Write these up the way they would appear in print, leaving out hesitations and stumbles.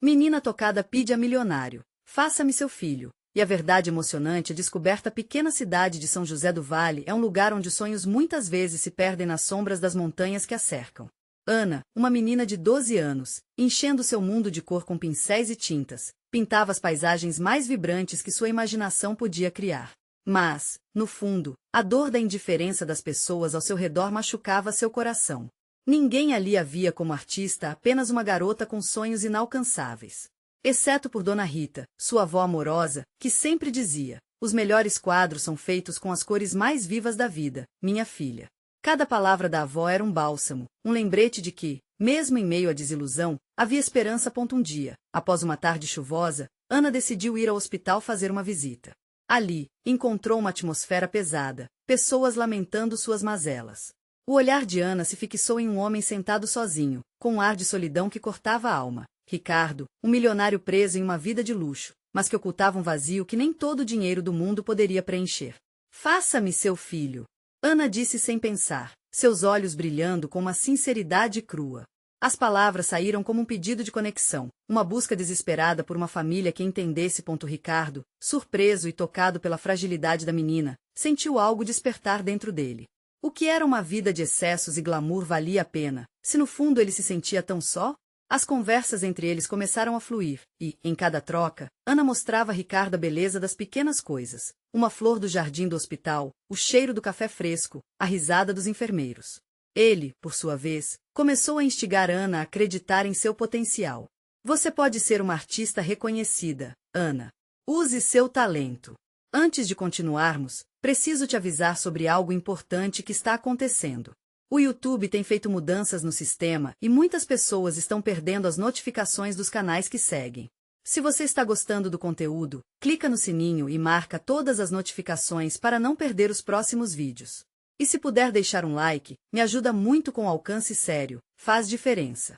Menina tocada pede a milionário. Faça-me seu filho. E a verdade emocionante é descoberta: a pequena cidade de São José do Vale é um lugar onde os sonhos muitas vezes se perdem nas sombras das montanhas que a cercam. Ana, uma menina de 12 anos, enchendo seu mundo de cor com pincéis e tintas, pintava as paisagens mais vibrantes que sua imaginação podia criar. Mas, no fundo, a dor da indiferença das pessoas ao seu redor machucava seu coração. Ninguém ali a via como artista, apenas uma garota com sonhos inalcançáveis. Exceto por Dona Rita, sua avó amorosa, que sempre dizia: os melhores quadros são feitos com as cores mais vivas da vida, minha filha. Cada palavra da avó era um bálsamo, um lembrete de que, mesmo em meio à desilusão, havia esperança. Um dia, após uma tarde chuvosa, Ana decidiu ir ao hospital fazer uma visita. Ali, encontrou uma atmosfera pesada, pessoas lamentando suas mazelas. O olhar de Ana se fixou em um homem sentado sozinho, com um ar de solidão que cortava a alma. Ricardo, um milionário preso em uma vida de luxo, mas que ocultava um vazio que nem todo o dinheiro do mundo poderia preencher. Faça-me seu filho. Ana disse sem pensar, seus olhos brilhando com uma sinceridade crua. As palavras saíram como um pedido de conexão, uma busca desesperada por uma família que entendesse. Ricardo, surpreso e tocado pela fragilidade da menina, sentiu algo despertar dentro dele. O que era uma vida de excessos e glamour valia a pena, se no fundo ele se sentia tão só? As conversas entre eles começaram a fluir, e, em cada troca, Ana mostrava a Ricardo a beleza das pequenas coisas, uma flor do jardim do hospital, o cheiro do café fresco, a risada dos enfermeiros. Ele, por sua vez, começou a instigar Ana a acreditar em seu potencial. Você pode ser uma artista reconhecida, Ana. Use seu talento. Antes de continuarmos, preciso te avisar sobre algo importante que está acontecendo. O YouTube tem feito mudanças no sistema e muitas pessoas estão perdendo as notificações dos canais que seguem. Se você está gostando do conteúdo, clica no sininho e marca todas as notificações para não perder os próximos vídeos. E se puder deixar um like, me ajuda muito com alcance sério, faz diferença.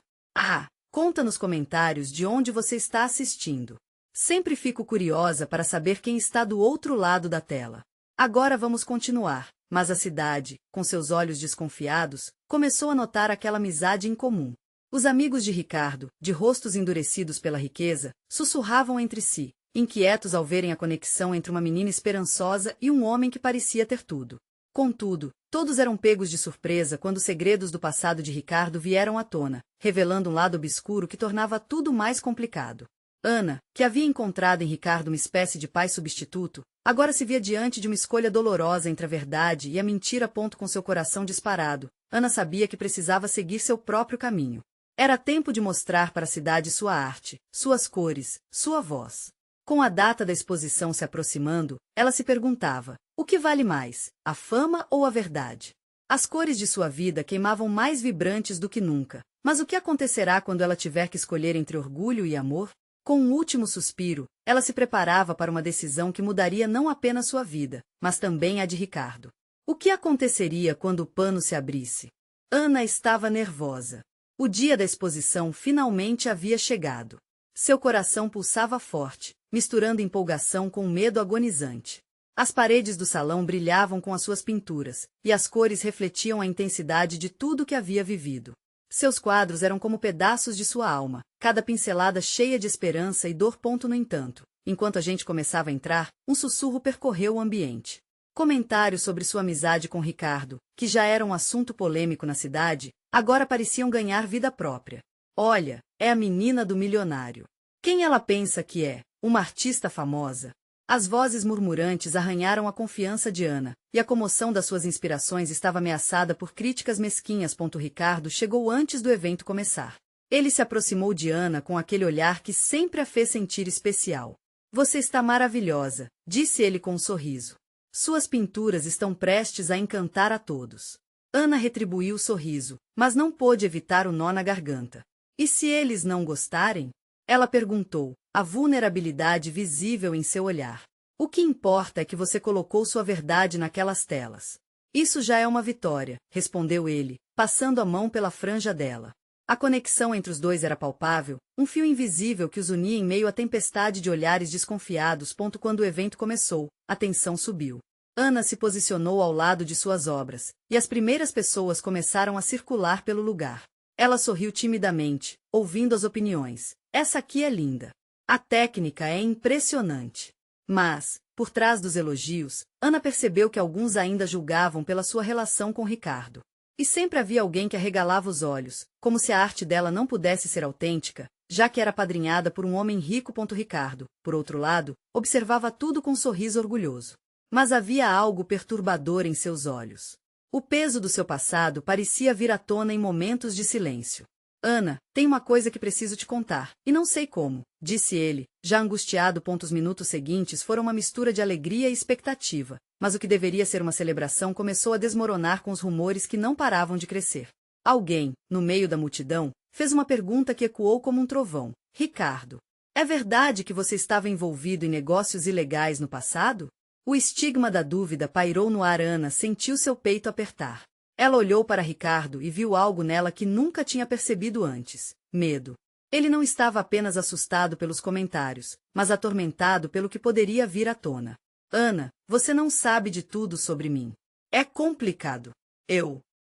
Conta nos comentários de onde você está assistindo. Sempre fico curiosa para saber quem está do outro lado da tela. Agora vamos continuar. Mas a cidade, com seus olhos desconfiados, começou a notar aquela amizade incomum. Os amigos de Ricardo, de rostos endurecidos pela riqueza, sussurravam entre si, inquietos ao verem a conexão entre uma menina esperançosa e um homem que parecia ter tudo. Contudo, todos eram pegos de surpresa quando os segredos do passado de Ricardo vieram à tona, revelando um lado obscuro que tornava tudo mais complicado. Ana, que havia encontrado em Ricardo uma espécie de pai substituto, agora se via diante de uma escolha dolorosa entre a verdade e a mentira. Com seu coração disparado, Ana sabia que precisava seguir seu próprio caminho. Era tempo de mostrar para a cidade sua arte, suas cores, sua voz. Com a data da exposição se aproximando, ela se perguntava: o que vale mais, a fama ou a verdade? As cores de sua vida queimavam mais vibrantes do que nunca, mas o que acontecerá quando ela tiver que escolher entre orgulho e amor? Com um último suspiro, ela se preparava para uma decisão que mudaria não apenas sua vida, mas também a de Ricardo. O que aconteceria quando o pano se abrisse? Ana estava nervosa. O dia da exposição finalmente havia chegado. Seu coração pulsava forte, misturando empolgação com medo agonizante. As paredes do salão brilhavam com as suas pinturas, e as cores refletiam a intensidade de tudo que havia vivido. Seus quadros eram como pedaços de sua alma, cada pincelada cheia de esperança e dor. No entanto, enquanto a gente começava a entrar, um sussurro percorreu o ambiente. Comentários sobre sua amizade com Ricardo, que já era um assunto polêmico na cidade, agora pareciam ganhar vida própria. Olha, é a menina do milionário. Quem ela pensa que é? Uma artista famosa? As vozes murmurantes arranharam a confiança de Ana, e a comoção das suas inspirações estava ameaçada por críticas mesquinhas. Ricardo chegou antes do evento começar. Ele se aproximou de Ana com aquele olhar que sempre a fez sentir especial. Você está maravilhosa, disse ele com um sorriso. Suas pinturas estão prestes a encantar a todos. Ana retribuiu o sorriso, mas não pôde evitar o nó na garganta. E se eles não gostarem? Ela perguntou, a vulnerabilidade visível em seu olhar. O que importa é que você colocou sua verdade naquelas telas. Isso já é uma vitória, respondeu ele, passando a mão pela franja dela. A conexão entre os dois era palpável, um fio invisível que os unia em meio à tempestade de olhares desconfiados. Quando o evento começou, a tensão subiu. Ana se posicionou ao lado de suas obras, e as primeiras pessoas começaram a circular pelo lugar. Ela sorriu timidamente, ouvindo as opiniões. Essa aqui é linda. A técnica é impressionante. Mas, por trás dos elogios, Ana percebeu que alguns ainda julgavam pela sua relação com Ricardo. E sempre havia alguém que arregalava os olhos, como se a arte dela não pudesse ser autêntica, já que era padrinhada por um homem rico. Ricardo, por outro lado, observava tudo com um sorriso orgulhoso. Mas havia algo perturbador em seus olhos. O peso do seu passado parecia vir à tona em momentos de silêncio. Ana, tem uma coisa que preciso te contar, e não sei como, disse ele, já angustiado. Os minutos seguintes foram uma mistura de alegria e expectativa, mas o que deveria ser uma celebração começou a desmoronar com os rumores que não paravam de crescer. Alguém, no meio da multidão, fez uma pergunta que ecoou como um trovão. Ricardo, é verdade que você estava envolvido em negócios ilegais no passado? O estigma da dúvida pairou no ar. Ana sentiu seu peito apertar. Ela olhou para Ricardo e viu algo nela que nunca tinha percebido antes: medo. Ele não estava apenas assustado pelos comentários, mas atormentado pelo que poderia vir à tona. Ana, você não sabe de tudo sobre mim. É complicado.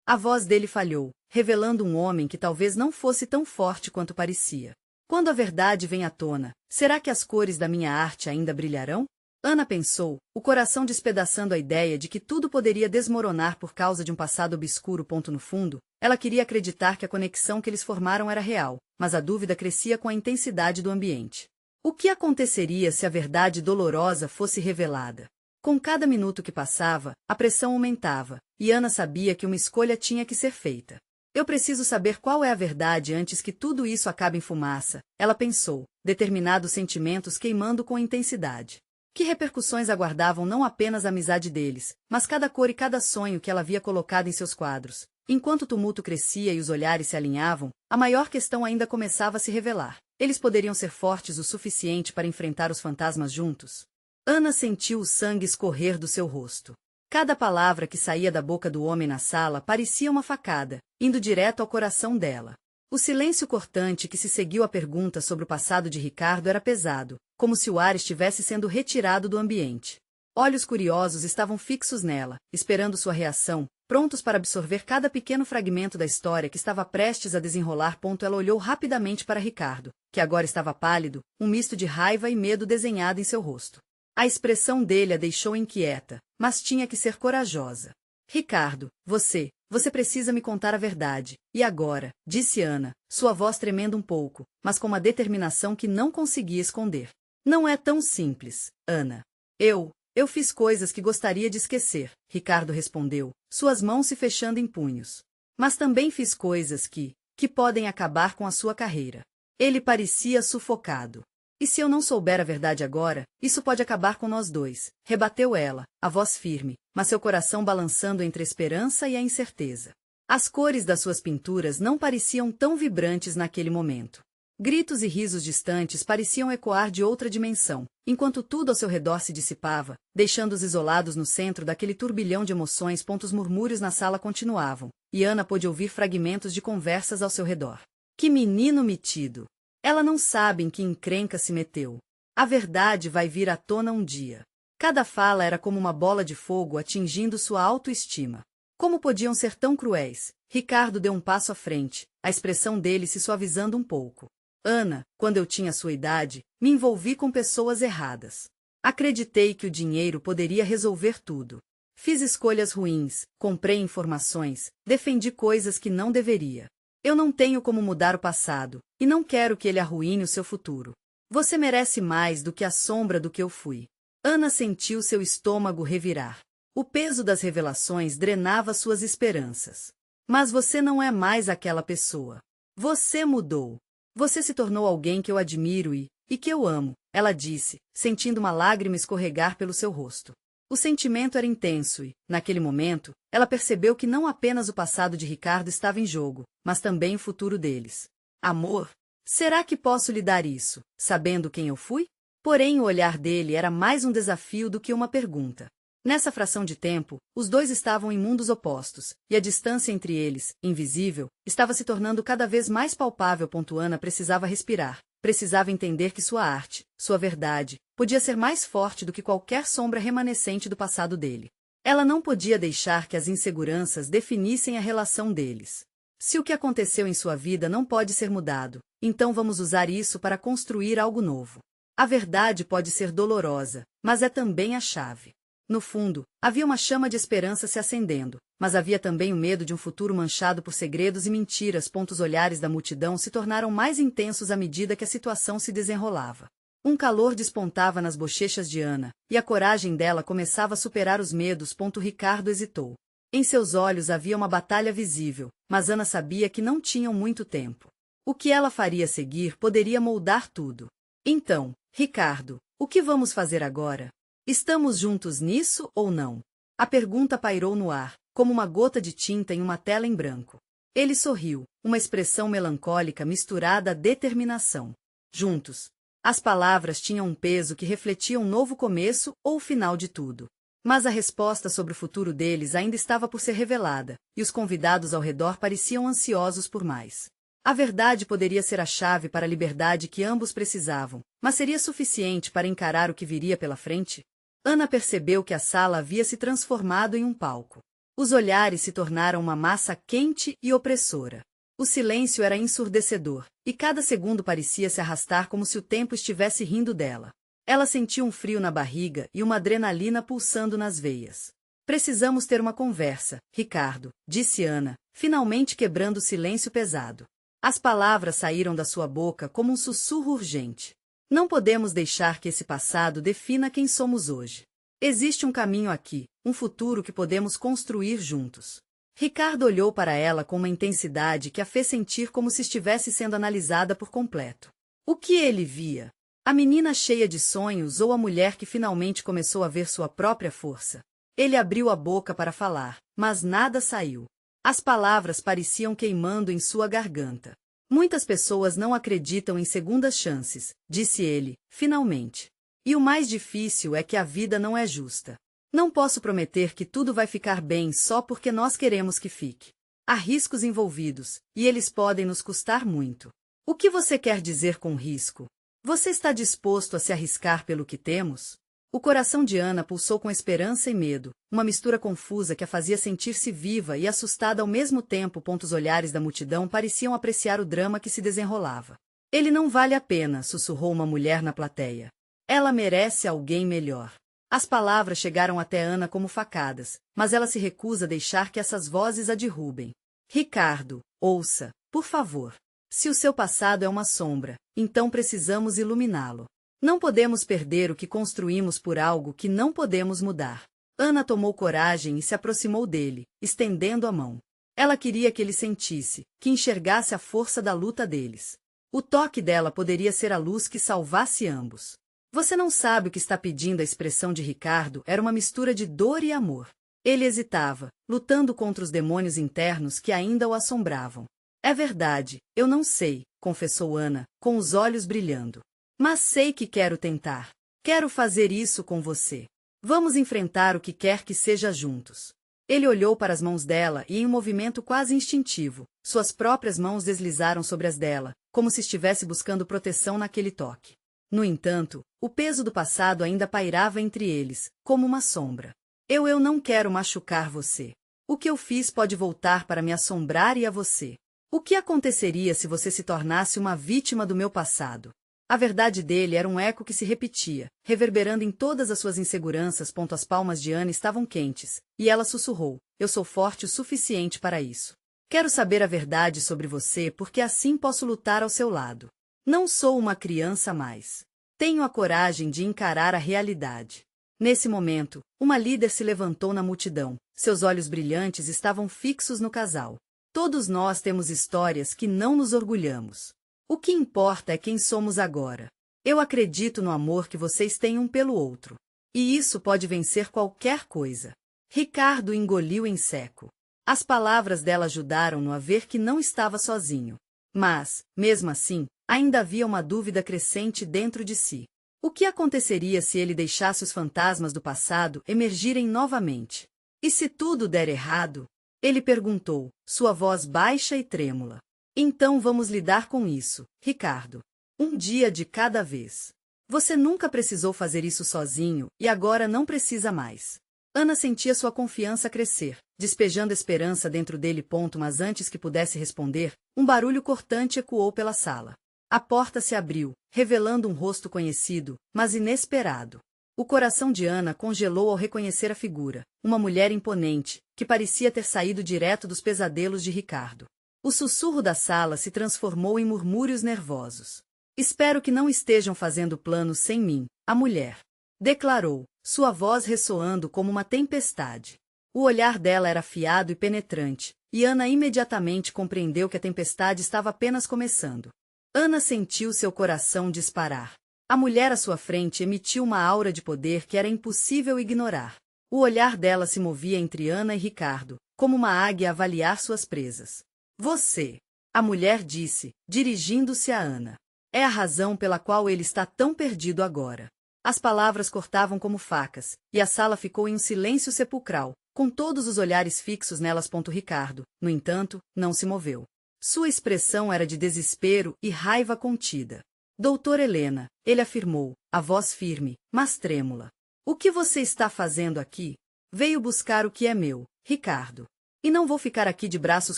A voz dele falhou, revelando um homem que talvez não fosse tão forte quanto parecia. Quando a verdade vem à tona, será que as cores da minha arte ainda brilharão? Ana pensou, o coração despedaçando a ideia de que tudo poderia desmoronar por causa de um passado obscuro. No fundo, ela queria acreditar que a conexão que eles formaram era real, mas a dúvida crescia com a intensidade do ambiente. O que aconteceria se a verdade dolorosa fosse revelada? Com cada minuto que passava, a pressão aumentava, e Ana sabia que uma escolha tinha que ser feita. Eu preciso saber qual é a verdade antes que tudo isso acabe em fumaça, ela pensou, determinados sentimentos queimando com intensidade. Que repercussões aguardavam não apenas a amizade deles, mas cada cor e cada sonho que ela havia colocado em seus quadros. Enquanto o tumulto crescia e os olhares se alinhavam, a maior questão ainda começava a se revelar. Eles poderiam ser fortes o suficiente para enfrentar os fantasmas juntos? Ana sentiu o sangue escorrer do seu rosto. Cada palavra que saía da boca do homem na sala parecia uma facada, indo direto ao coração dela. O silêncio cortante que se seguiu à pergunta sobre o passado de Ricardo era pesado, como se o ar estivesse sendo retirado do ambiente. Olhos curiosos estavam fixos nela, esperando sua reação, prontos para absorver cada pequeno fragmento da história que estava prestes a desenrolar. Ela olhou rapidamente para Ricardo, que agora estava pálido, um misto de raiva e medo desenhado em seu rosto. A expressão dele a deixou inquieta, mas tinha que ser corajosa. Ricardo, você precisa me contar a verdade. E agora? Disse Ana, sua voz tremendo um pouco, mas com uma determinação que não conseguia esconder. Não é tão simples, Ana. Eu fiz coisas que gostaria de esquecer, Ricardo respondeu, suas mãos se fechando em punhos. Mas também fiz coisas que podem acabar com a sua carreira. Ele parecia sufocado. E se eu não souber a verdade agora, isso pode acabar com nós dois, rebateu ela, a voz firme, mas seu coração balançando entre a esperança e a incerteza. As cores das suas pinturas não pareciam tão vibrantes naquele momento. Gritos e risos distantes pareciam ecoar de outra dimensão, enquanto tudo ao seu redor se dissipava, deixando-os isolados no centro daquele turbilhão de emoções. Os murmúrios na sala continuavam, e Ana pôde ouvir fragmentos de conversas ao seu redor. Que menino metido! Ela não sabe em que encrenca se meteu. A verdade vai vir à tona um dia. Cada fala era como uma bola de fogo atingindo sua autoestima. Como podiam ser tão cruéis? Ricardo deu um passo à frente, a expressão dele se suavizando um pouco. Ana, quando eu tinha sua idade, me envolvi com pessoas erradas. Acreditei que o dinheiro poderia resolver tudo. Fiz escolhas ruins, comprei informações, defendi coisas que não deveria. Eu não tenho como mudar o passado, e não quero que ele arruine o seu futuro. Você merece mais do que a sombra do que eu fui. Ana sentiu seu estômago revirar. O peso das revelações drenava suas esperanças. Mas você não é mais aquela pessoa. Você mudou. Você se tornou alguém que eu admiro e que eu amo, ela disse, sentindo uma lágrima escorregar pelo seu rosto. O sentimento era intenso e, naquele momento, ela percebeu que não apenas o passado de Ricardo estava em jogo, mas também o futuro deles. Amor? Será que posso lhe dar isso, sabendo quem eu fui? Porém, o olhar dele era mais um desafio do que uma pergunta. Nessa fração de tempo, os dois estavam em mundos opostos, e a distância entre eles, invisível, estava se tornando cada vez mais palpável. Ana precisava respirar, precisava entender que sua arte, sua verdade, podia ser mais forte do que qualquer sombra remanescente do passado dele. Ela não podia deixar que as inseguranças definissem a relação deles. Se o que aconteceu em sua vida não pode ser mudado, então vamos usar isso para construir algo novo. A verdade pode ser dolorosa, mas é também a chave. No fundo, havia uma chama de esperança se acendendo, mas havia também o medo de um futuro manchado por segredos e mentiras. Os olhares da multidão se tornaram mais intensos à medida que a situação se desenrolava. Um calor despontava nas bochechas de Ana, e a coragem dela começava a superar os medos. Ricardo hesitou. Em seus olhos havia uma batalha visível, mas Ana sabia que não tinham muito tempo. O que ela faria a seguir poderia moldar tudo. Então, Ricardo, o que vamos fazer agora? Estamos juntos nisso ou não? A pergunta pairou no ar, como uma gota de tinta em uma tela em branco. Ele sorriu, uma expressão melancólica misturada à determinação. Juntos. As palavras tinham um peso que refletia um novo começo ou o final de tudo. Mas a resposta sobre o futuro deles ainda estava por ser revelada, e os convidados ao redor pareciam ansiosos por mais. A verdade poderia ser a chave para a liberdade que ambos precisavam, mas seria suficiente para encarar o que viria pela frente? Ana percebeu que a sala havia se transformado em um palco. Os olhares se tornaram uma massa quente e opressora. O silêncio era ensurdecedor, e cada segundo parecia se arrastar como se o tempo estivesse rindo dela. Ela sentiu um frio na barriga e uma adrenalina pulsando nas veias. Precisamos ter uma conversa, Ricardo, disse Ana, finalmente quebrando o silêncio pesado. As palavras saíram da sua boca como um sussurro urgente. Não podemos deixar que esse passado defina quem somos hoje. Existe um caminho aqui, um futuro que podemos construir juntos. Ricardo olhou para ela com uma intensidade que a fez sentir como se estivesse sendo analisada por completo. O que ele via? A menina cheia de sonhos ou a mulher que finalmente começou a ver sua própria força? Ele abriu a boca para falar, mas nada saiu. As palavras pareciam queimando em sua garganta. Muitas pessoas não acreditam em segundas chances, disse ele, finalmente. E o mais difícil é que a vida não é justa. Não posso prometer que tudo vai ficar bem só porque nós queremos que fique. Há riscos envolvidos, e eles podem nos custar muito. O que você quer dizer com risco? Você está disposto a se arriscar pelo que temos? O coração de Ana pulsou com esperança e medo, uma mistura confusa que a fazia sentir-se viva e assustada ao mesmo tempo. Os olhares da multidão pareciam apreciar o drama que se desenrolava. Ele não vale a pena, sussurrou uma mulher na plateia. Ela merece alguém melhor. As palavras chegaram até Ana como facadas, mas ela se recusa a deixar que essas vozes a derrubem. Ricardo, ouça, por favor. Se o seu passado é uma sombra, então precisamos iluminá-lo. Não podemos perder o que construímos por algo que não podemos mudar. Ana tomou coragem e se aproximou dele, estendendo a mão. Ela queria que ele sentisse, que enxergasse a força da luta deles. O toque dela poderia ser a luz que salvasse ambos. Você não sabe o que está pedindo. A expressão de Ricardo era uma mistura de dor e amor. Ele hesitava, lutando contra os demônios internos que ainda o assombravam. É verdade, eu não sei, confessou Ana, com os olhos brilhando. Mas sei que quero tentar. Quero fazer isso com você. Vamos enfrentar o que quer que seja juntos. Ele olhou para as mãos dela e, em um movimento quase instintivo, suas próprias mãos deslizaram sobre as dela, como se estivesse buscando proteção naquele toque. No entanto, o peso do passado ainda pairava entre eles, como uma sombra. Eu não quero machucar você. O que eu fiz pode voltar para me assombrar e a você. O que aconteceria se você se tornasse uma vítima do meu passado? A verdade dele era um eco que se repetia, reverberando em todas as suas inseguranças. As palmas de Ana estavam quentes, e ela sussurrou, eu sou forte o suficiente para isso. Quero saber a verdade sobre você porque assim posso lutar ao seu lado. Não sou uma criança mais. Tenho a coragem de encarar a realidade. Nesse momento, uma líder se levantou na multidão, seus olhos brilhantes estavam fixos no casal. Todos nós temos histórias que não nos orgulhamos. O que importa é quem somos agora. Eu acredito no amor que vocês têm um pelo outro. E isso pode vencer qualquer coisa. Ricardo engoliu em seco. As palavras dela ajudaram-no a ver que não estava sozinho. Mas, mesmo assim, ainda havia uma dúvida crescente dentro de si. O que aconteceria se ele deixasse os fantasmas do passado emergirem novamente? E se tudo der errado? Ele perguntou, sua voz baixa e trêmula. Então vamos lidar com isso, Ricardo. Um dia de cada vez. Você nunca precisou fazer isso sozinho e agora não precisa mais. Ana sentia sua confiança crescer, despejando esperança dentro dele. Mas antes que pudesse responder, um barulho cortante ecoou pela sala. A porta se abriu, revelando um rosto conhecido, mas inesperado. O coração de Ana congelou ao reconhecer a figura, uma mulher imponente, que parecia ter saído direto dos pesadelos de Ricardo. O sussurro da sala se transformou em murmúrios nervosos. Espero que não estejam fazendo planos sem mim, a mulher declarou, sua voz ressoando como uma tempestade. O olhar dela era afiado e penetrante, e Ana imediatamente compreendeu que a tempestade estava apenas começando. Ana sentiu seu coração disparar. A mulher à sua frente emitiu uma aura de poder que era impossível ignorar. O olhar dela se movia entre Ana e Ricardo, como uma águia a avaliar suas presas. Você, a mulher disse, dirigindo-se a Ana. É a razão pela qual ele está tão perdido agora. As palavras cortavam como facas, e a sala ficou em um silêncio sepulcral, com todos os olhares fixos nelas. Ricardo, no entanto, não se moveu. Sua expressão era de desespero e raiva contida. Doutora Helena, ele afirmou, a voz firme, mas trêmula. O que você está fazendo aqui? Veio buscar o que é meu, Ricardo. E não vou ficar aqui de braços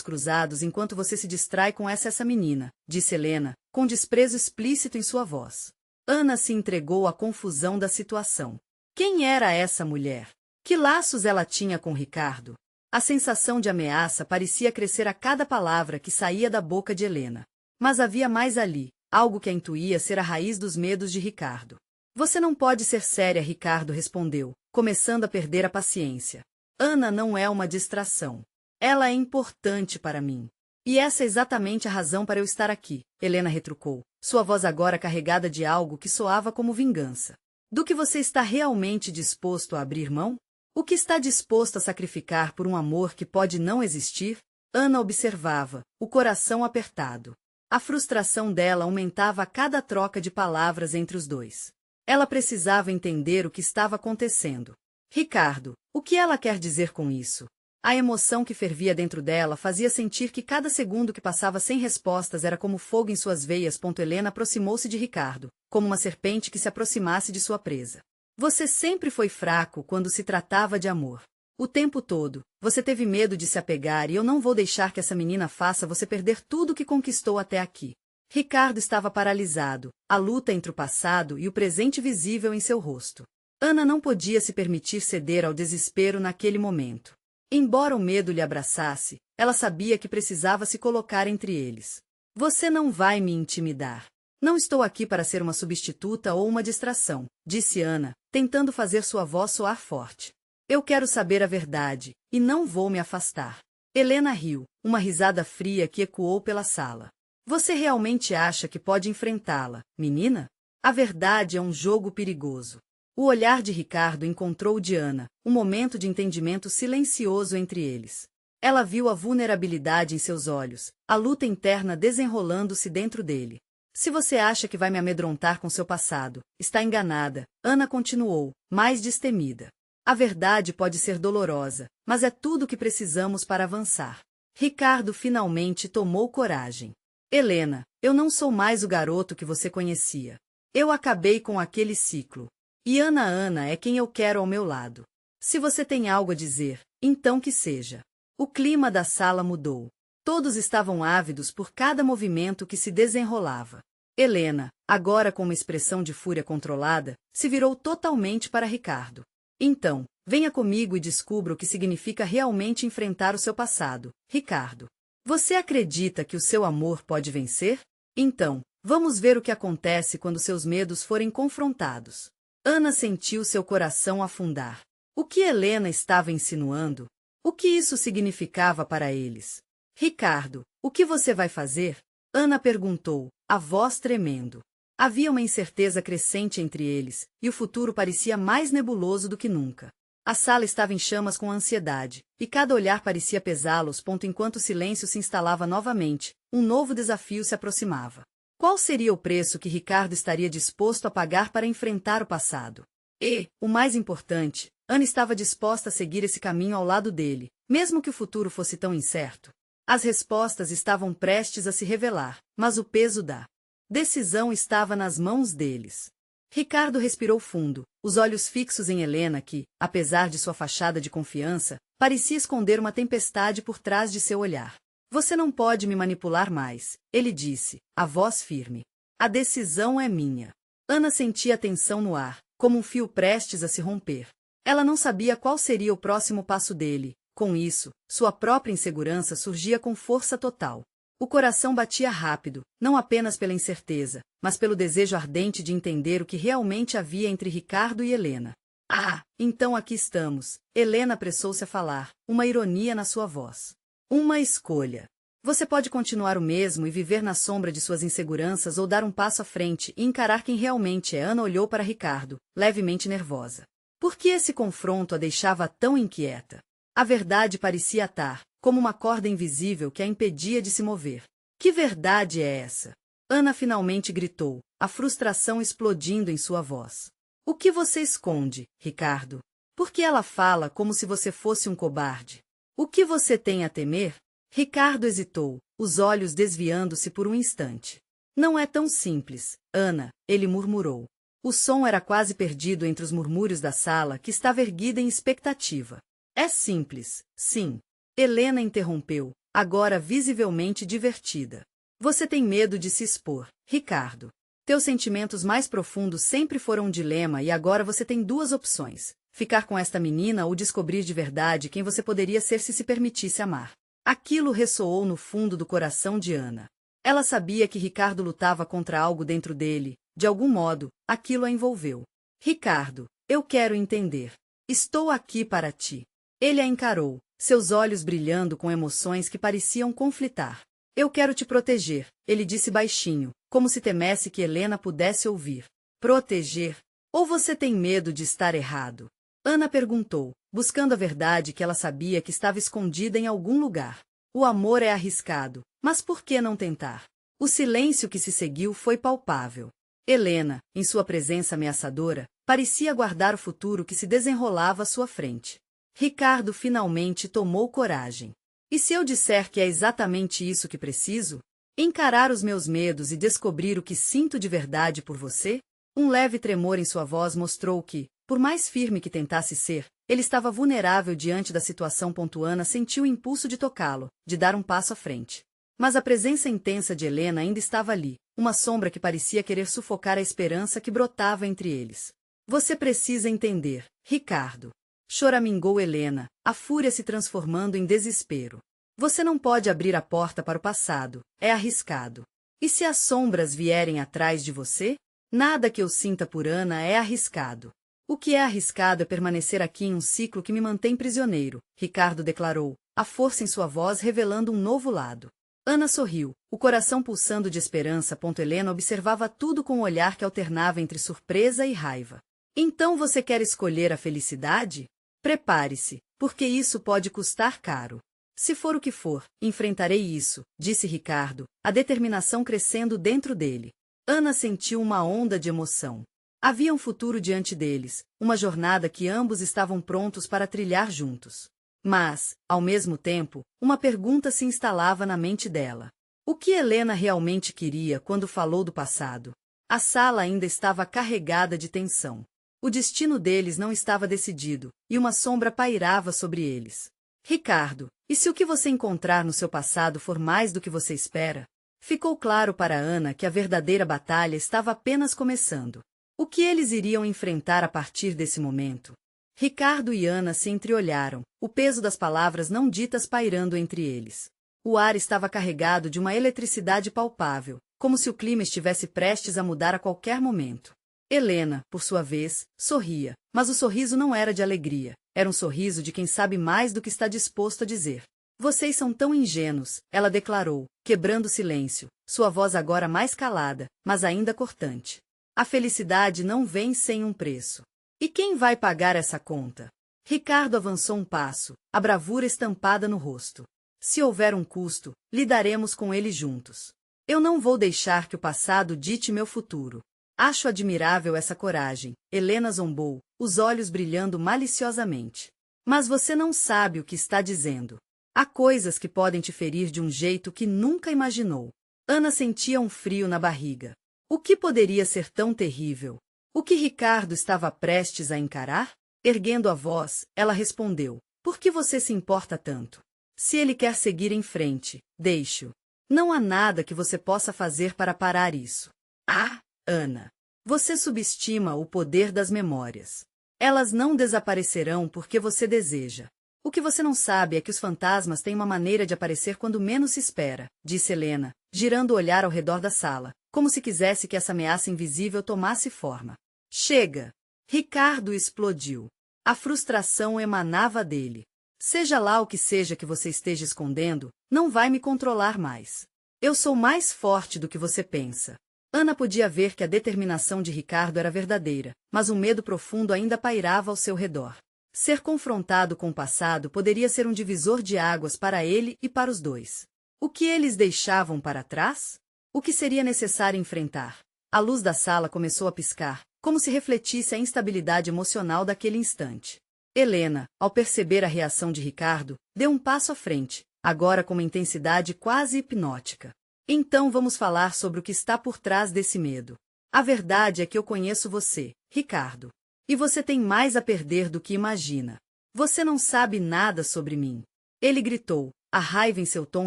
cruzados enquanto você se distrai com essa menina, disse Helena, com desprezo explícito em sua voz. Ana se entregou à confusão da situação. Quem era essa mulher? Que laços ela tinha com Ricardo? A sensação de ameaça parecia crescer a cada palavra que saía da boca de Helena. Mas havia mais ali, algo que a intuía ser a raiz dos medos de Ricardo. Você não pode ser séria, Ricardo respondeu, começando a perder a paciência. Ana não é uma distração. Ela é importante para mim. E essa é exatamente a razão para eu estar aqui, Helena retrucou, sua voz agora carregada de algo que soava como vingança. Do que você está realmente disposto a abrir mão? O que está disposto a sacrificar por um amor que pode não existir? Ana observava, o coração apertado. A frustração dela aumentava a cada troca de palavras entre os dois. Ela precisava entender o que estava acontecendo. Ricardo, o que ela quer dizer com isso? A emoção que fervia dentro dela fazia sentir que cada segundo que passava sem respostas era como fogo em suas veias. Helena aproximou-se de Ricardo, como uma serpente que se aproximasse de sua presa. Você sempre foi fraco quando se tratava de amor. O tempo todo, você teve medo de se apegar e eu não vou deixar que essa menina faça você perder tudo o que conquistou até aqui. Ricardo estava paralisado, a luta entre o passado e o presente visível em seu rosto. Ana não podia se permitir ceder ao desespero naquele momento. Embora o medo lhe abraçasse, ela sabia que precisava se colocar entre eles. Você não vai me intimidar. Não estou aqui para ser uma substituta ou uma distração, disse Ana, tentando fazer sua voz soar forte. Eu quero saber a verdade, e não vou me afastar. Helena riu, uma risada fria que ecoou pela sala. Você realmente acha que pode enfrentá-la, menina? A verdade é um jogo perigoso. O olhar de Ricardo encontrou o de Ana, um momento de entendimento silencioso entre eles. Ela viu a vulnerabilidade em seus olhos, a luta interna desenrolando-se dentro dele. Se você acha que vai me amedrontar com seu passado, está enganada, Ana continuou, mais destemida. A verdade pode ser dolorosa, mas é tudo o que precisamos para avançar. Ricardo finalmente tomou coragem. Helena, eu não sou mais o garoto que você conhecia. Eu acabei com aquele ciclo. E Ana é quem eu quero ao meu lado. Se você tem algo a dizer, então que seja. O clima da sala mudou. Todos estavam ávidos por cada movimento que se desenrolava. Helena, agora com uma expressão de fúria controlada, se virou totalmente para Ricardo. Então, venha comigo e descubra o que significa realmente enfrentar o seu passado, Ricardo. Você acredita que o seu amor pode vencer? Então, vamos ver o que acontece quando seus medos forem confrontados. Ana sentiu seu coração afundar. O que Helena estava insinuando? O que isso significava para eles? Ricardo, o que você vai fazer? Ana perguntou, a voz tremendo. Havia uma incerteza crescente entre eles, e o futuro parecia mais nebuloso do que nunca. A sala estava em chamas com ansiedade, e cada olhar parecia pesá-los. Enquanto o silêncio se instalava novamente, um novo desafio se aproximava. Qual seria o preço que Ricardo estaria disposto a pagar para enfrentar o passado? E, o mais importante, Ana estava disposta a seguir esse caminho ao lado dele, mesmo que o futuro fosse tão incerto. As respostas estavam prestes a se revelar, mas o peso da decisão estava nas mãos deles. Ricardo respirou fundo, os olhos fixos em Helena que, apesar de sua fachada de confiança, parecia esconder uma tempestade por trás de seu olhar. Você não pode me manipular mais, ele disse, a voz firme. A decisão é minha. Ana sentia a tensão no ar, como um fio prestes a se romper. Ela não sabia qual seria o próximo passo dele. Com isso, sua própria insegurança surgia com força total. O coração batia rápido, não apenas pela incerteza, mas pelo desejo ardente de entender o que realmente havia entre Ricardo e Helena. Ah, então aqui estamos. Helena apressou-se a falar, uma ironia na sua voz. Uma escolha. Você pode continuar o mesmo e viver na sombra de suas inseguranças ou dar um passo à frente e encarar quem realmente é. Ana olhou para Ricardo, levemente nervosa. Por que esse confronto a deixava tão inquieta? A verdade parecia atar, como uma corda invisível que a impedia de se mover. Que verdade é essa? Ana finalmente gritou, a frustração explodindo em sua voz. O que você esconde, Ricardo? Por que ela fala como se você fosse um cobarde? O que você tem a temer? Ricardo hesitou, os olhos desviando-se por um instante. Não é tão simples, Ana, ele murmurou. O som era quase perdido entre os murmúrios da sala que estava erguida em expectativa. É simples, sim. Helena interrompeu, agora visivelmente divertida. Você tem medo de se expor, Ricardo. Teus sentimentos mais profundos sempre foram um dilema e agora você tem duas opções. Ficar com esta menina ou descobrir de verdade quem você poderia ser se permitisse amar. Aquilo ressoou no fundo do coração de Ana. Ela sabia que Ricardo lutava contra algo dentro dele, de algum modo, aquilo a envolveu. Ricardo, eu quero entender. Estou aqui para ti. Ele a encarou, seus olhos brilhando com emoções que pareciam conflitar. Eu quero te proteger, ele disse baixinho, como se temesse que Helena pudesse ouvir. Proteger? Ou você tem medo de estar errado? Ana perguntou, buscando a verdade que ela sabia que estava escondida em algum lugar. O amor é arriscado, mas por que não tentar? O silêncio que se seguiu foi palpável. Helena, em sua presença ameaçadora, parecia guardar o futuro que se desenrolava à sua frente. Ricardo finalmente tomou coragem. E se eu disser que é exatamente isso que preciso? Encarar os meus medos e descobrir o que sinto de verdade por você? Um leve tremor em sua voz mostrou que, por mais firme que tentasse ser, ele estava vulnerável diante da situação. Ana sentiu o impulso de tocá-lo, de dar um passo à frente. Mas a presença intensa de Helena ainda estava ali, uma sombra que parecia querer sufocar a esperança que brotava entre eles. Você precisa entender, Ricardo. Choramingou Helena, a fúria se transformando em desespero. Você não pode abrir a porta para o passado, é arriscado. E se as sombras vierem atrás de você? Nada que eu sinta por Ana é arriscado. O que é arriscado é permanecer aqui em um ciclo que me mantém prisioneiro, Ricardo declarou, a força em sua voz revelando um novo lado. Ana sorriu, o coração pulsando de esperança. Helena observava tudo com um olhar que alternava entre surpresa e raiva. Então você quer escolher a felicidade? Prepare-se, porque isso pode custar caro. Se for o que for, enfrentarei isso, disse Ricardo, a determinação crescendo dentro dele. Ana sentiu uma onda de emoção. Havia um futuro diante deles, uma jornada que ambos estavam prontos para trilhar juntos. Mas, ao mesmo tempo, uma pergunta se instalava na mente dela. O que Helena realmente queria quando falou do passado? A sala ainda estava carregada de tensão. O destino deles não estava decidido, e uma sombra pairava sobre eles. Ricardo, e se o que você encontrar no seu passado for mais do que você espera? Ficou claro para Ana que a verdadeira batalha estava apenas começando. O que eles iriam enfrentar a partir desse momento? Ricardo e Ana se entreolharam, o peso das palavras não ditas pairando entre eles. O ar estava carregado de uma eletricidade palpável, como se o clima estivesse prestes a mudar a qualquer momento. Helena, por sua vez, sorria, mas o sorriso não era de alegria, era um sorriso de quem sabe mais do que está disposto a dizer. Vocês são tão ingênuos, ela declarou, quebrando o silêncio, sua voz agora mais calada, mas ainda cortante. A felicidade não vem sem um preço. E quem vai pagar essa conta? Ricardo avançou um passo, a bravura estampada no rosto. Se houver um custo, lidaremos com ele juntos. Eu não vou deixar que o passado dite meu futuro. Acho admirável essa coragem, Helena zombou, os olhos brilhando maliciosamente. Mas você não sabe o que está dizendo. Há coisas que podem te ferir de um jeito que nunca imaginou. Ana sentia um frio na barriga. O que poderia ser tão terrível? O que Ricardo estava prestes a encarar? Erguendo a voz, ela respondeu: por que você se importa tanto? Se ele quer seguir em frente, deixe-o. Não há nada que você possa fazer para parar isso. Ah, Ana! Você subestima o poder das memórias. Elas não desaparecerão porque você deseja. O que você não sabe é que os fantasmas têm uma maneira de aparecer quando menos se espera, disse Helena, girando o olhar ao redor da sala, como se quisesse que essa ameaça invisível tomasse forma. Chega! Ricardo explodiu. A frustração emanava dele. Seja lá o que seja que você esteja escondendo, não vai me controlar mais. Eu sou mais forte do que você pensa. Ana podia ver que a determinação de Ricardo era verdadeira, mas um medo profundo ainda pairava ao seu redor. Ser confrontado com o passado poderia ser um divisor de águas para ele e para os dois. O que eles deixavam para trás? O que seria necessário enfrentar? A luz da sala começou a piscar, como se refletisse a instabilidade emocional daquele instante. Helena, ao perceber a reação de Ricardo, deu um passo à frente, agora com uma intensidade quase hipnótica. Então vamos falar sobre o que está por trás desse medo. A verdade é que eu conheço você, Ricardo. E você tem mais a perder do que imagina. Você não sabe nada sobre mim. Ele gritou, a raiva em seu tom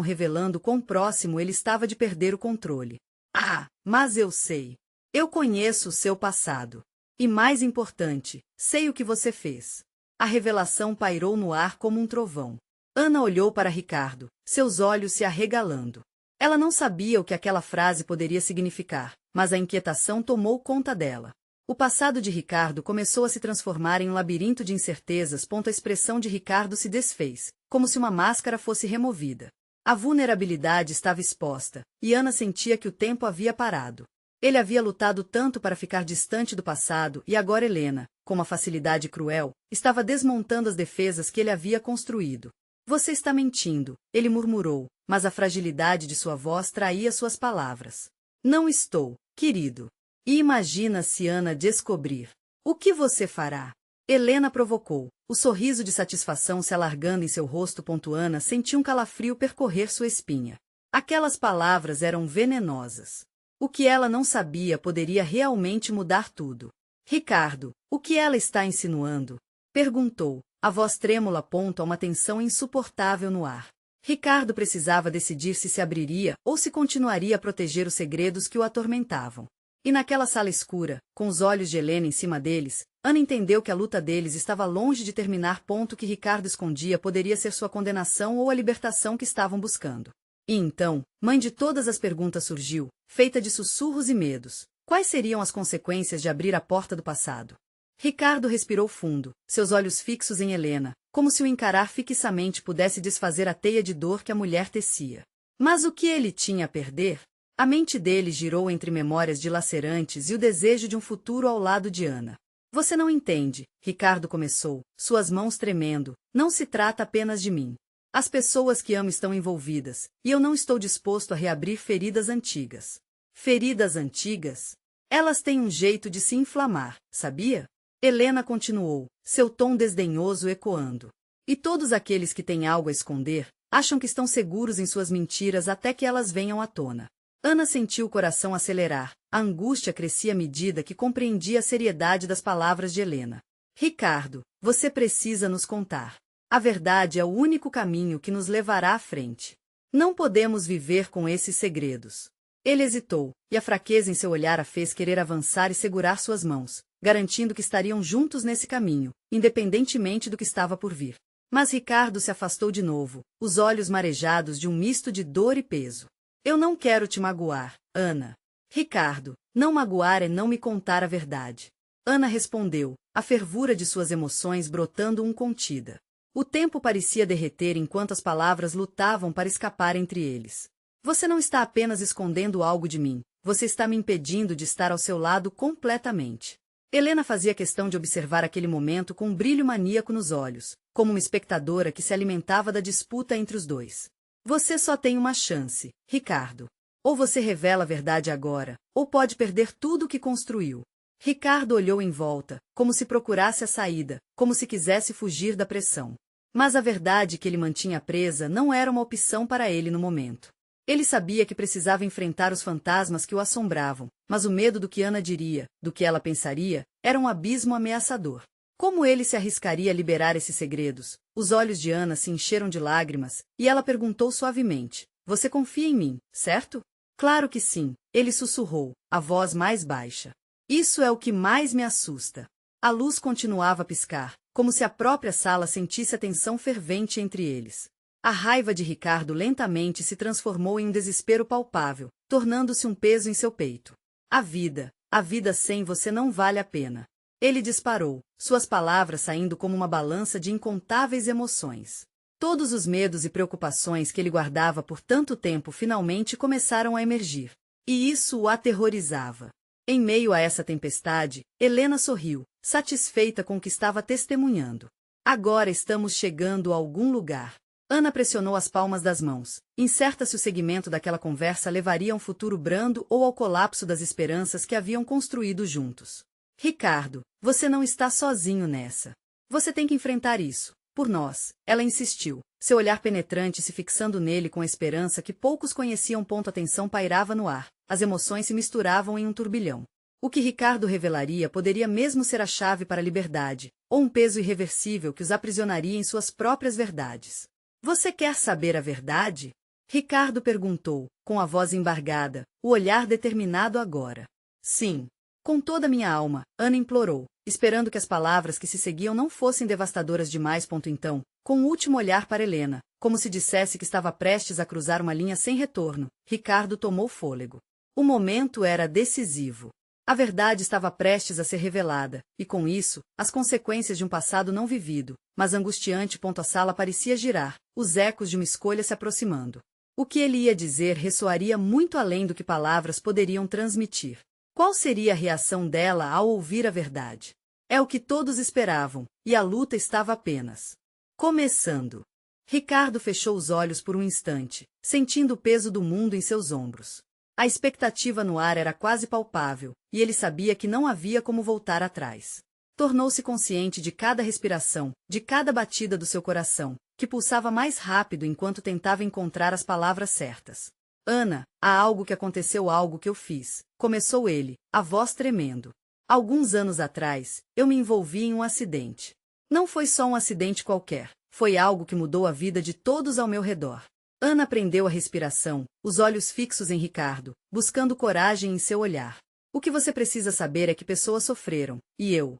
revelando quão próximo ele estava de perder o controle. Ah, mas eu sei. Eu conheço o seu passado. E mais importante, sei o que você fez. A revelação pairou no ar como um trovão. Ana olhou para Ricardo, seus olhos se arregalando. Ela não sabia o que aquela frase poderia significar, mas a inquietação tomou conta dela. O passado de Ricardo começou a se transformar em um labirinto de incertezas. A expressão de Ricardo se desfez, como se uma máscara fosse removida. A vulnerabilidade estava exposta, e Ana sentia que o tempo havia parado. Ele havia lutado tanto para ficar distante do passado e agora Helena, com uma facilidade cruel, estava desmontando as defesas que ele havia construído. Você está mentindo, ele murmurou, mas a fragilidade de sua voz traía suas palavras. Não estou, querido. E imagina se Ana descobrir. O que você fará? Helena provocou, o sorriso de satisfação se alargando em seu rosto. Ana sentiu um calafrio percorrer sua espinha. Aquelas palavras eram venenosas. O que ela não sabia poderia realmente mudar tudo. Ricardo, o que ela está insinuando? Perguntou, a voz trêmula a uma tensão insuportável no ar. Ricardo precisava decidir se abriria ou se continuaria a proteger os segredos que o atormentavam. E naquela sala escura, com os olhos de Helena em cima deles, Ana entendeu que a luta deles estava longe de terminar. O que Ricardo escondia poderia ser sua condenação ou a libertação que estavam buscando. E então, mãe de todas as perguntas surgiu, feita de sussurros e medos. Quais seriam as consequências de abrir a porta do passado? Ricardo respirou fundo, seus olhos fixos em Helena, como se o encarar fixamente pudesse desfazer a teia de dor que a mulher tecia. Mas o que ele tinha a perder? A mente dele girou entre memórias dilacerantes e o desejo de um futuro ao lado de Ana. Você não entende, Ricardo começou, suas mãos tremendo, não se trata apenas de mim. As pessoas que amo estão envolvidas, e eu não estou disposto a reabrir feridas antigas. Feridas antigas? Elas têm um jeito de se inflamar, sabia? Helena continuou, seu tom desdenhoso ecoando. E todos aqueles que têm algo a esconder, acham que estão seguros em suas mentiras até que elas venham à tona. Ana sentiu o coração acelerar, a angústia crescia à medida que compreendia a seriedade das palavras de Helena. Ricardo, você precisa nos contar. A verdade é o único caminho que nos levará à frente. Não podemos viver com esses segredos. Ele hesitou, e a fraqueza em seu olhar a fez querer avançar e segurar suas mãos, garantindo que estariam juntos nesse caminho, independentemente do que estava por vir. Mas Ricardo se afastou de novo, os olhos marejados de um misto de dor e peso. Eu não quero te magoar, Ana. Ricardo, não magoar é não me contar a verdade. Ana respondeu, a fervura de suas emoções brotando contida. O tempo parecia derreter enquanto as palavras lutavam para escapar entre eles. Você não está apenas escondendo algo de mim, você está me impedindo de estar ao seu lado completamente. Helena fazia questão de observar aquele momento com um brilho maníaco nos olhos, como uma espectadora que se alimentava da disputa entre os dois. Você só tem uma chance, Ricardo. Ou você revela a verdade agora, ou pode perder tudo o que construiu. Ricardo olhou em volta, como se procurasse a saída, como se quisesse fugir da pressão. Mas a verdade que ele mantinha presa não era uma opção para ele no momento. Ele sabia que precisava enfrentar os fantasmas que o assombravam, mas o medo do que Ana diria, do que ela pensaria, era um abismo ameaçador. Como ele se arriscaria a liberar esses segredos? Os olhos de Ana se encheram de lágrimas, e ela perguntou suavemente: Você confia em mim, certo? Claro que sim, ele sussurrou, a voz mais baixa. Isso é o que mais me assusta. A luz continuava a piscar, como se a própria sala sentisse a tensão fervente entre eles. A raiva de Ricardo lentamente se transformou em um desespero palpável, tornando-se um peso em seu peito. A vida sem você não vale a pena. Ele disparou, suas palavras saindo como uma balança de incontáveis emoções. Todos os medos e preocupações que ele guardava por tanto tempo finalmente começaram a emergir. E isso o aterrorizava. Em meio a essa tempestade, Helena sorriu, satisfeita com o que estava testemunhando. Agora estamos chegando a algum lugar. Ana pressionou as palmas das mãos, incerta se o segmento daquela conversa levaria a um futuro brando ou ao colapso das esperanças que haviam construído juntos. Ricardo, você não está sozinho nessa. Você tem que enfrentar isso. Por nós, ela insistiu, seu olhar penetrante se fixando nele com a esperança que poucos conheciam. A tensão pairava no ar, as emoções se misturavam em um turbilhão. O que Ricardo revelaria poderia mesmo ser a chave para a liberdade, ou um peso irreversível que os aprisionaria em suas próprias verdades. Você quer saber a verdade? Ricardo perguntou, com a voz embargada, o olhar determinado agora. Sim. Com toda a minha alma, Ana implorou, esperando que as palavras que se seguiam não fossem devastadoras demais. Então, com um último olhar para Helena, como se dissesse que estava prestes a cruzar uma linha sem retorno, Ricardo tomou fôlego. O momento era decisivo. A verdade estava prestes a ser revelada, e com isso, as consequências de um passado não vivido, mas angustiante. A sala parecia girar, os ecos de uma escolha se aproximando. O que ele ia dizer ressoaria muito além do que palavras poderiam transmitir. Qual seria a reação dela ao ouvir a verdade? É o que todos esperavam, e a luta estava apenas começando. Ricardo fechou os olhos por um instante, sentindo o peso do mundo em seus ombros. A expectativa no ar era quase palpável, e ele sabia que não havia como voltar atrás. Tornou-se consciente de cada respiração, de cada batida do seu coração, que pulsava mais rápido enquanto tentava encontrar as palavras certas. Ana, há algo que aconteceu, algo que eu fiz, começou ele, a voz tremendo. Alguns anos atrás, eu me envolvi em um acidente. Não foi só um acidente qualquer, foi algo que mudou a vida de todos ao meu redor. Ana prendeu a respiração, os olhos fixos em Ricardo, buscando coragem em seu olhar. O que você precisa saber é que pessoas sofreram, e eu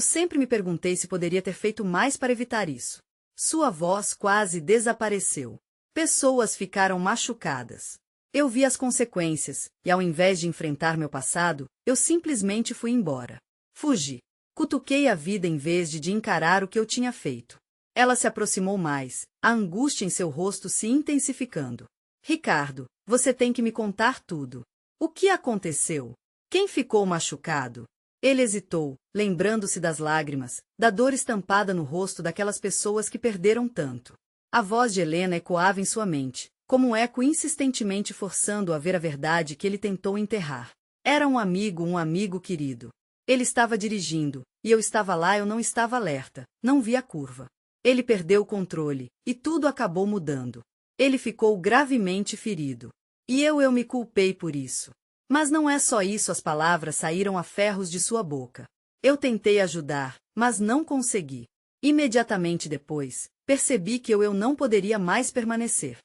sempre me perguntei se poderia ter feito mais para evitar isso. Sua voz quase desapareceu. Pessoas ficaram machucadas. Eu vi as consequências, e ao invés de enfrentar meu passado, eu simplesmente fui embora. Fugi. Cutuquei a vida em vez de encarar o que eu tinha feito. Ela se aproximou mais, a angústia em seu rosto se intensificando. Ricardo, você tem que me contar tudo. O que aconteceu? Quem ficou machucado? Ele hesitou, lembrando-se das lágrimas, da dor estampada no rosto daquelas pessoas que perderam tanto. A voz de Helena ecoava em sua mente, como um eco insistentemente forçando-o a ver a verdade que ele tentou enterrar. Era um amigo querido. Ele estava dirigindo, e eu estava lá, eu não estava alerta, não vi a curva. Ele perdeu o controle, e tudo acabou mudando. Ele ficou gravemente ferido. E eu me culpei por isso. Mas não é só isso, as palavras saíram a ferros de sua boca. Eu tentei ajudar, mas não consegui. Imediatamente depois, percebi que eu não poderia mais permanecer.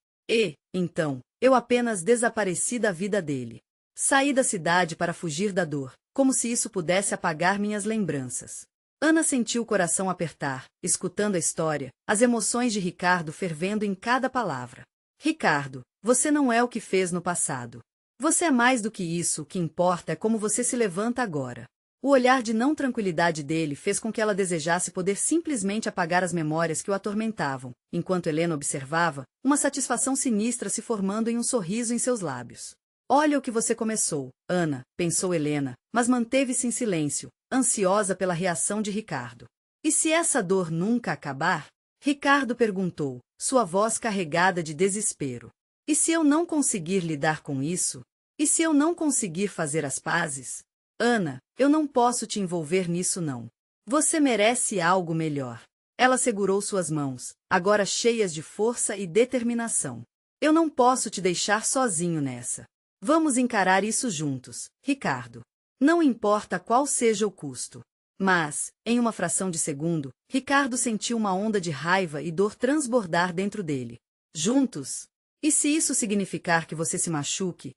Então, eu apenas desapareci da vida dele. Saí da cidade para fugir da dor, como se isso pudesse apagar minhas lembranças. Ana sentiu o coração apertar, escutando a história, as emoções de Ricardo fervendo em cada palavra. Ricardo, você não é o que fez no passado. Você é mais do que isso, o que importa é como você se levanta agora. O olhar de não tranquilidade dele fez com que ela desejasse poder simplesmente apagar as memórias que o atormentavam, enquanto Helena observava, uma satisfação sinistra se formando em um sorriso em seus lábios. Olha o que você começou, Ana, pensou Helena, mas manteve-se em silêncio, ansiosa pela reação de Ricardo. E se essa dor nunca acabar? Ricardo perguntou, sua voz carregada de desespero. E se eu não conseguir lidar com isso? E se eu não conseguir fazer as pazes? Ana, eu não posso te envolver nisso não. Você merece algo melhor. Ela segurou suas mãos, agora cheias de força e determinação. Eu não posso te deixar sozinho nessa. Vamos encarar isso juntos, Ricardo. Não importa qual seja o custo. Mas, em uma fração de segundo, Ricardo sentiu uma onda de raiva e dor transbordar dentro dele. Juntos? E se isso significar que você se machuque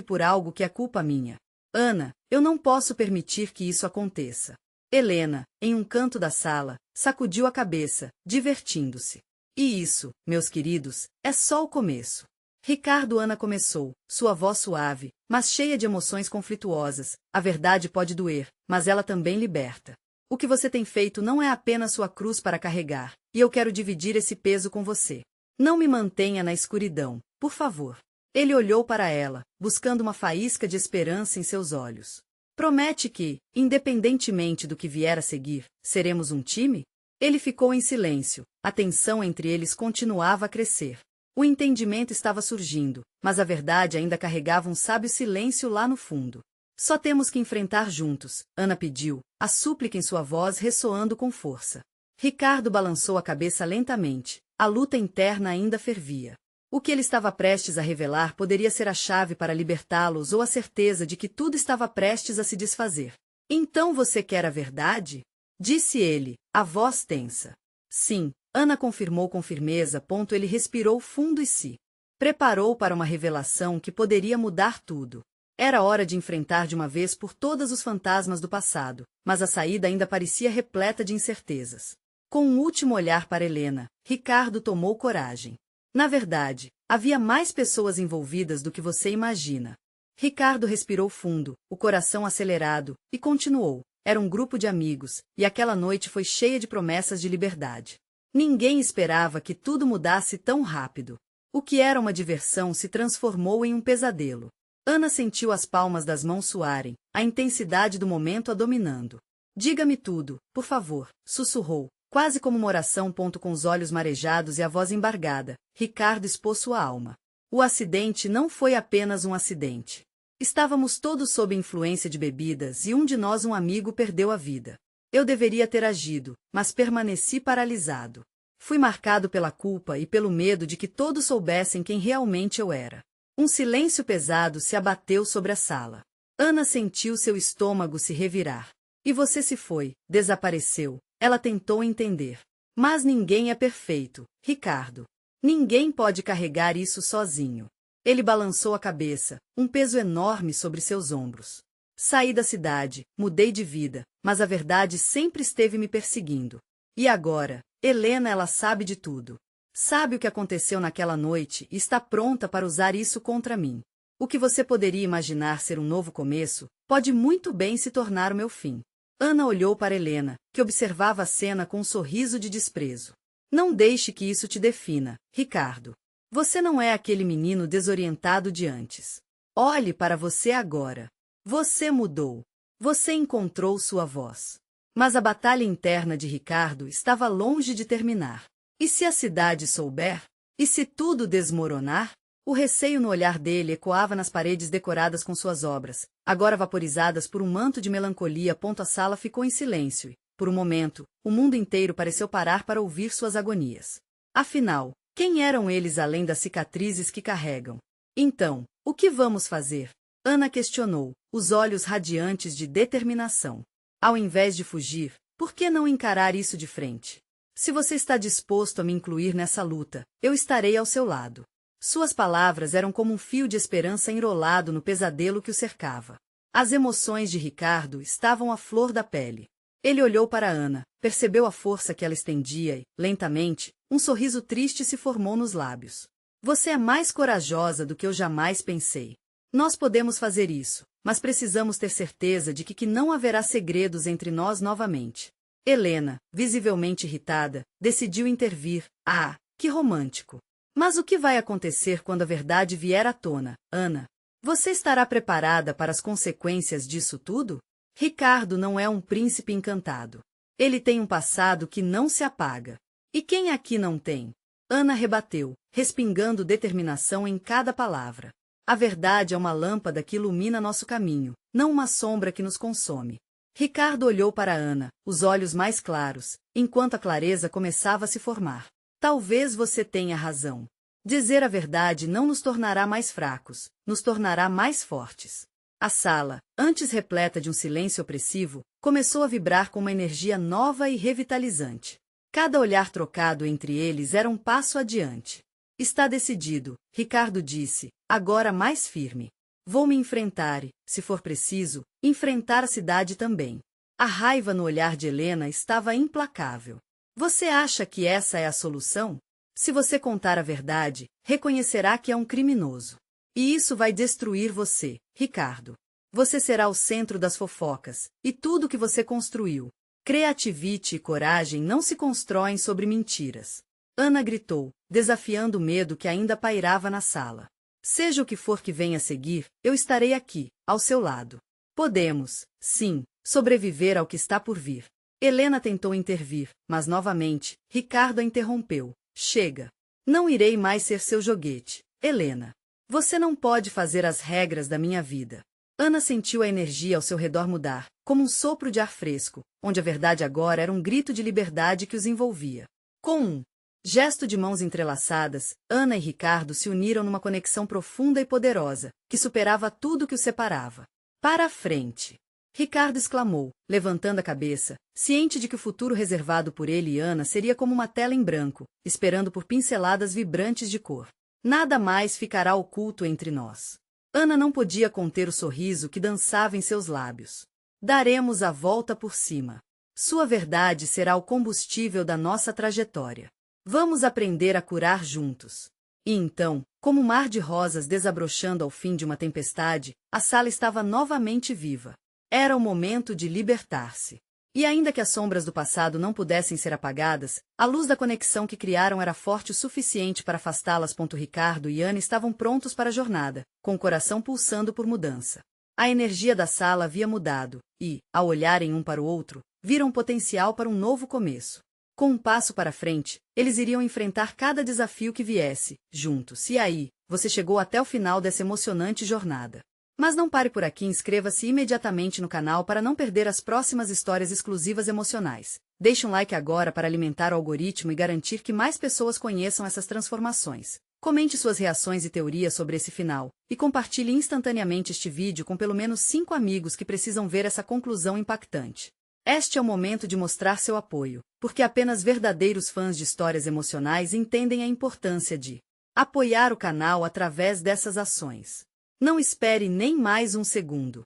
por algo que é culpa minha? Ana, eu não posso permitir que isso aconteça. Helena, em um canto da sala, sacudiu a cabeça, divertindo-se. E isso, meus queridos, é só o começo. Ricardo, Ana começou, sua voz suave, mas cheia de emoções conflituosas. A verdade pode doer, mas ela também liberta. O que você tem feito não é apenas sua cruz para carregar, e eu quero dividir esse peso com você. Não me mantenha na escuridão, por favor. Ele olhou para ela, buscando uma faísca de esperança em seus olhos. Promete que, independentemente do que vier a seguir, seremos um time? Ele ficou em silêncio, a tensão entre eles continuava a crescer. O entendimento estava surgindo, mas a verdade ainda carregava um sábio silêncio lá no fundo. Só temos que enfrentar juntos, Ana pediu, a súplica em sua voz ressoando com força. Ricardo balançou a cabeça lentamente, a luta interna ainda fervia. O que ele estava prestes a revelar poderia ser a chave para libertá-los ou a certeza de que tudo estava prestes a se desfazer. Então você quer a verdade? Disse ele, a voz tensa. Sim, Ana confirmou com firmeza. Ele respirou fundo e se preparou para uma revelação que poderia mudar tudo. Era hora de enfrentar de uma vez por todas os fantasmas do passado, mas a saída ainda parecia repleta de incertezas. Com um último olhar para Helena, Ricardo tomou coragem. Na verdade, havia mais pessoas envolvidas do que você imagina. Ricardo respirou fundo, o coração acelerado, e continuou. Era um grupo de amigos, e aquela noite foi cheia de promessas de liberdade. Ninguém esperava que tudo mudasse tão rápido. O que era uma diversão se transformou em um pesadelo. Ana sentiu as palmas das mãos suarem, a intensidade do momento a dominando. Diga-me tudo, por favor, sussurrou, quase como uma oração. Com os olhos marejados e a voz embargada, Ricardo expôs sua alma. O acidente não foi apenas um acidente. Estávamos todos sob influência de bebidas e um de nós, um amigo, perdeu a vida. Eu deveria ter agido, mas permaneci paralisado. Fui marcado pela culpa e pelo medo de que todos soubessem quem realmente eu era. Um silêncio pesado se abateu sobre a sala. Ana sentiu seu estômago se revirar. E você se foi, desapareceu. Ela tentou entender. Mas ninguém é perfeito, Ricardo. Ninguém pode carregar isso sozinho. Ele balançou a cabeça, um peso enorme sobre seus ombros. Saí da cidade, mudei de vida, mas a verdade sempre esteve me perseguindo. E agora, Helena, ela sabe de tudo. Sabe o que aconteceu naquela noite e está pronta para usar isso contra mim. O que você poderia imaginar ser um novo começo, pode muito bem se tornar o meu fim. Ana olhou para Helena, que observava a cena com um sorriso de desprezo. Não deixe que isso te defina, Ricardo. Você não é aquele menino desorientado de antes. Olhe para você agora. Você mudou. Você encontrou sua voz. Mas a batalha interna de Ricardo estava longe de terminar. E se a cidade souber? E se tudo desmoronar? O receio no olhar dele ecoava nas paredes decoradas com suas obras, agora vaporizadas por um manto de melancolia. A sala ficou em silêncio e, por um momento, o mundo inteiro pareceu parar para ouvir suas agonias. Afinal, quem eram eles além das cicatrizes que carregam? Então, o que vamos fazer? Ana questionou, os olhos radiantes de determinação. Ao invés de fugir, por que não encarar isso de frente? Se você está disposto a me incluir nessa luta, eu estarei ao seu lado. Suas palavras eram como um fio de esperança enrolado no pesadelo que o cercava. As emoções de Ricardo estavam à flor da pele. Ele olhou para Ana, percebeu a força que ela estendia e, lentamente, um sorriso triste se formou nos lábios. Você é mais corajosa do que eu jamais pensei. Nós podemos fazer isso, mas precisamos ter certeza de que não haverá segredos entre nós novamente. Helena, visivelmente irritada, decidiu intervir. Ah, que romântico! Mas o que vai acontecer quando a verdade vier à tona, Ana? Você estará preparada para as consequências disso tudo? Ricardo não é um príncipe encantado. Ele tem um passado que não se apaga. E quem aqui não tem? Ana rebateu, respingando determinação em cada palavra. A verdade é uma lâmpada que ilumina nosso caminho, não uma sombra que nos consome. Ricardo olhou para Ana, os olhos mais claros, enquanto a clareza começava a se formar. Talvez você tenha razão. Dizer a verdade não nos tornará mais fracos, nos tornará mais fortes. A sala, antes repleta de um silêncio opressivo, começou a vibrar com uma energia nova e revitalizante. Cada olhar trocado entre eles era um passo adiante. Está decidido, Ricardo disse, agora mais firme. Vou me enfrentar e, se for preciso, enfrentar a cidade também. A raiva no olhar de Helena estava implacável. Você acha que essa é a solução? Se você contar a verdade, reconhecerá que é um criminoso. E isso vai destruir você, Ricardo. Você será o centro das fofocas, e tudo que você construiu. Criativite e coragem não se constroem sobre mentiras. Ana gritou, desafiando o medo que ainda pairava na sala. Seja o que for que venha a seguir, eu estarei aqui, ao seu lado. Podemos, sim, sobreviver ao que está por vir. Helena tentou intervir, mas novamente, Ricardo a interrompeu. Chega. Não irei mais ser seu joguete, Helena. Você não pode fazer as regras da minha vida. Ana sentiu a energia ao seu redor mudar, como um sopro de ar fresco, onde a verdade agora era um grito de liberdade que os envolvia. Com um gesto de mãos entrelaçadas, Ana e Ricardo se uniram numa conexão profunda e poderosa, que superava tudo que os separava. Para a frente! Ricardo exclamou, levantando a cabeça, ciente de que o futuro reservado por ele e Ana seria como uma tela em branco, esperando por pinceladas vibrantes de cor. Nada mais ficará oculto entre nós. Ana não podia conter o sorriso que dançava em seus lábios. Daremos a volta por cima. Sua verdade será o combustível da nossa trajetória. Vamos aprender a curar juntos. E então, como um mar de rosas desabrochando ao fim de uma tempestade, a sala estava novamente viva. Era o momento de libertar-se. E ainda que as sombras do passado não pudessem ser apagadas, a luz da conexão que criaram era forte o suficiente para afastá-las. Ricardo e Ana estavam prontos para a jornada, com o coração pulsando por mudança. A energia da sala havia mudado, e, ao olharem um para o outro, viram potencial para um novo começo. Com um passo para frente, eles iriam enfrentar cada desafio que viesse, juntos. E aí, você chegou até o final dessa emocionante jornada. Mas não pare por aqui e inscreva-se imediatamente no canal para não perder as próximas histórias exclusivas emocionais. Deixe um like agora para alimentar o algoritmo e garantir que mais pessoas conheçam essas transformações. Comente suas reações e teorias sobre esse final, e compartilhe instantaneamente este vídeo com pelo menos 5 amigos que precisam ver essa conclusão impactante. Este é o momento de mostrar seu apoio, porque apenas verdadeiros fãs de histórias emocionais entendem a importância de apoiar o canal através dessas ações. Não espere nem mais um segundo.